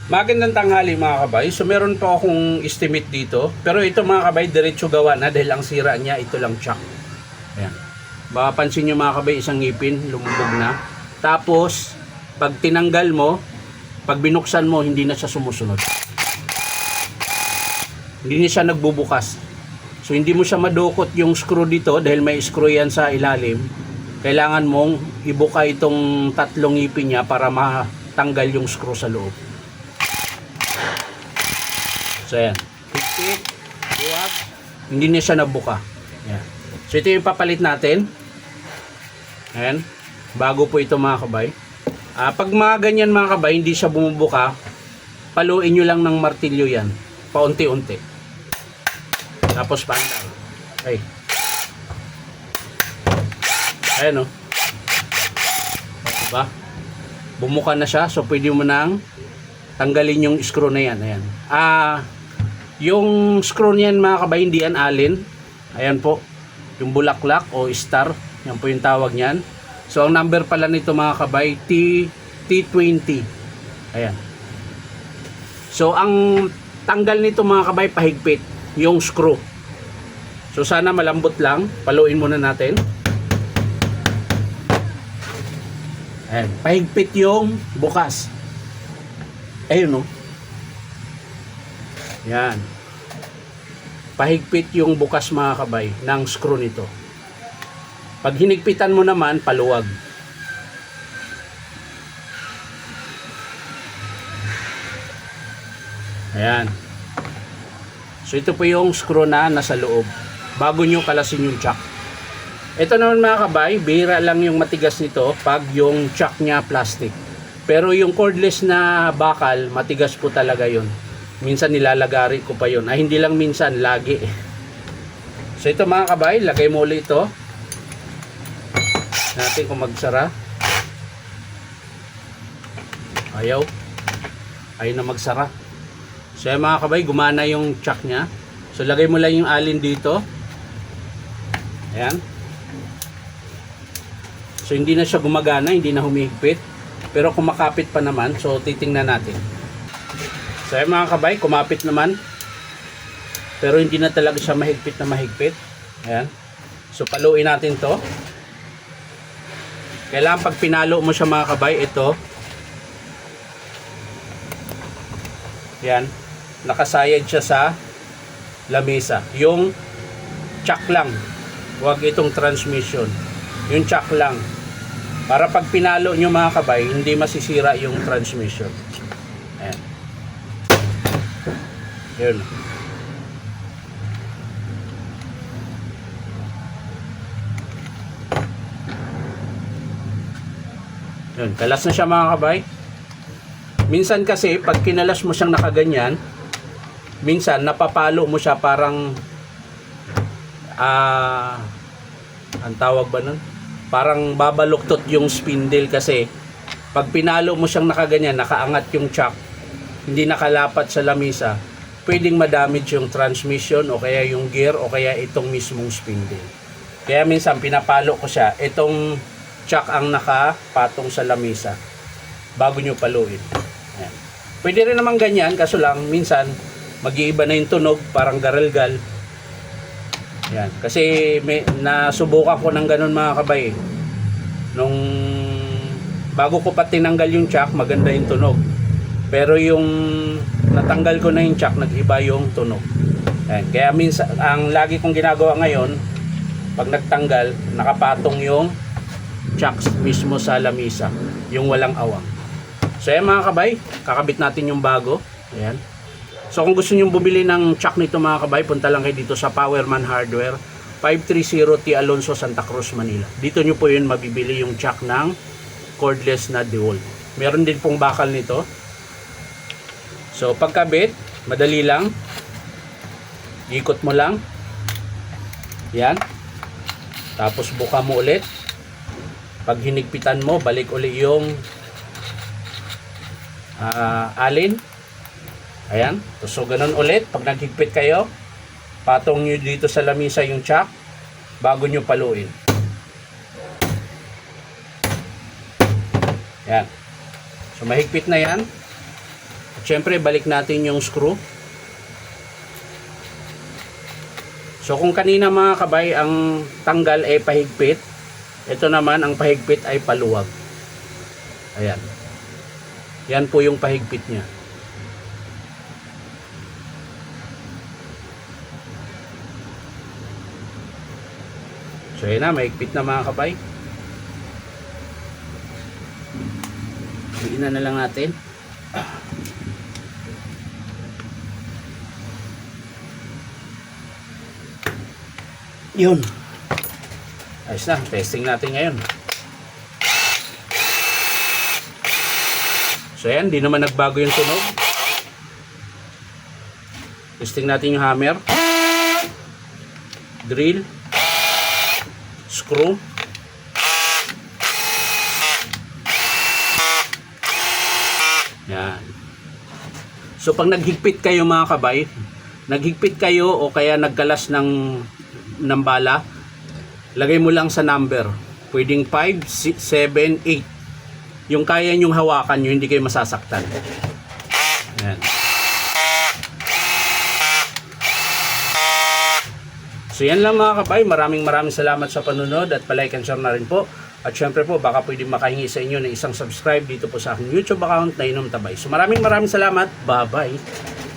Magandang tanghali mga kabay. So meron po akong estimate dito. Pero ito mga kabay, diretso gawa na dahil ang sira niya, ito lang chock. Ayan. Baka pansin nyo mga kabay, isang ngipin, lumubog na. Tapos, pag tinanggal mo, pag binuksan mo, hindi na siya sumusunod. Hindi na siya nagbubukas. So hindi mo siya madukot yung screw dito dahil may screw yan sa ilalim. Kailangan mong ibuka itong tatlong ngipin niya para matanggal yung screw sa loob. So yan, higpit, buwag, hindi na siya nabuka. Yan. So ito yung papalit natin. Ayan, bago po ito mga kabay. Pag mga ganyan mga kabay, hindi siya bumubuka, paluin nyo lang ng martilyo yan, paunti-unti. Tapos pandang. Okay. Ayan o. Diba? Bumuka na siya, so pwede mo nang tanggalin yung screw na yan. Ayan. Yung screw niyan mga kabay, hindi yan allen. Ayan po. Yung bulaklak o star. Yan po yung tawag niyan. So ang number pala nito mga kabay, T20. Ayan. So ang tanggal nito mga kabay, pahigpit. Yung screw. So sana malambot lang. Paluin muna natin. Ayan. Pahigpit yung bukas. Ayun o. Yan. Pahigpit yung bukas mga kabay ng screw nito. Pag hinigpitan mo naman, paluwag. Ayan. So ito po yung screw na nasa loob. Bago nyo kalasin yung chock. Ito naman mga kabay, bihira lang yung matigas nito pag yung chock nya plastic. Pero yung cordless na bakal, matigas po talaga yun. Minsan nilalagari ko pa yun. Hindi lang minsan, lagi. So ito mga kabay, lagay mo ulit ito. Natin kung magsara. Ayaw. Ayaw na magsara. So yung mga kabay, gumana yung chock nya. So lagay mo lang yung alin dito. Ayan. So hindi na siya gumagana, hindi na humihigpit. Pero kumakapit pa naman, so titingnan natin. So yung mga kabay, kumapit naman. Pero hindi na talaga siya mahigpit na mahigpit. Ayan. So paluin natin to. Kailangan pag pinalo mo siya mga kabay, ito. Ayan. Nakasayad siya sa lamesa. Yung chock lang. Huwag itong transmission. Yung chock lang. Para pag pinalo nyo mga kabay, hindi masisira yung transmission. Ayan. Yun. Yun. Kalas na siya mga kabay. Minsan kasi, pag kinalas mo siyang nakaganyan, minsan napapalo mo siya parang ang tawag ba nun? Parang babaluktot yung spindle kasi pag pinalo mo siyang nakaganyan, nakaangat yung chock, hindi nakalapat sa lamisa, pwedeng madamage yung transmission o kaya yung gear o kaya itong mismong spindle. Kaya minsan pinapalo ko siya, itong chock ang nakapatong sa lamisa bago nyo paluin. Ayan. Pwede rin naman ganyan, kaso lang minsan mag-iiba na yung tunog, parang garalgal. Yan. Kasi nasubukan ko ng ganun mga kabay. Nung bago ko pa tinanggal yung chock, maganda yung tunog. Pero yung natanggal ko na yung chock, nag-iba yung tunog. Yan. Kaya minsan, ang lagi kong ginagawa ngayon, pag nagtanggal, nakapatong yung chock mismo sa lamisa. Yung walang awang. So yan mga kabay, kakabit natin yung bago. Ayan. So kung gusto niyo bumili ng chock nito mga kabay, punta lang kayo dito sa Powerman Hardware, 530 T. Alonso, Santa Cruz, Manila. Dito nyo po yun mabibili yung chock ng cordless na DeWalt. Meron din pong bakal nito. So pagkabit, madali lang. Ikot mo lang. Yan. Tapos buka mo ulit. Pag hinigpitan mo, balik ulit yung alin. Ayan. So ganun ulit. Pag naghigpit kayo, patong nyo dito sa lamisa yung chock bago nyo paluin. Yan. So mahigpit na yan. syempre balik natin yung screw. So kung kanina mga kabay ang tanggal ay pahigpit, ito naman ang pahigpit ay paluwag. Ayan. Yan po yung pahigpit niya. So yan na, mahigpit na mga kabay. Bigyan na lang natin. Yun. Ayos na, testing natin ngayon. So yan, di naman nagbago yung tunog. Testing natin yung hammer, drill, screw. Yan. So pag naghigpit kayo mga kabay, naghigpit kayo o kaya nagkalas ng bala, lagay mo lang sa number. Pwedeng 5, 6, 7, 8. Yung kaya nyong hawakan nyo, hindi kayo masasaktan. Yan. So yan lang mga kabay. Maraming salamat sa panunod at palike and share na rin po. At syempre po, baka pwede makahingi sa inyo ng isang subscribe dito po sa aking YouTube account na Inom Tabay. So maraming salamat. Bye-bye.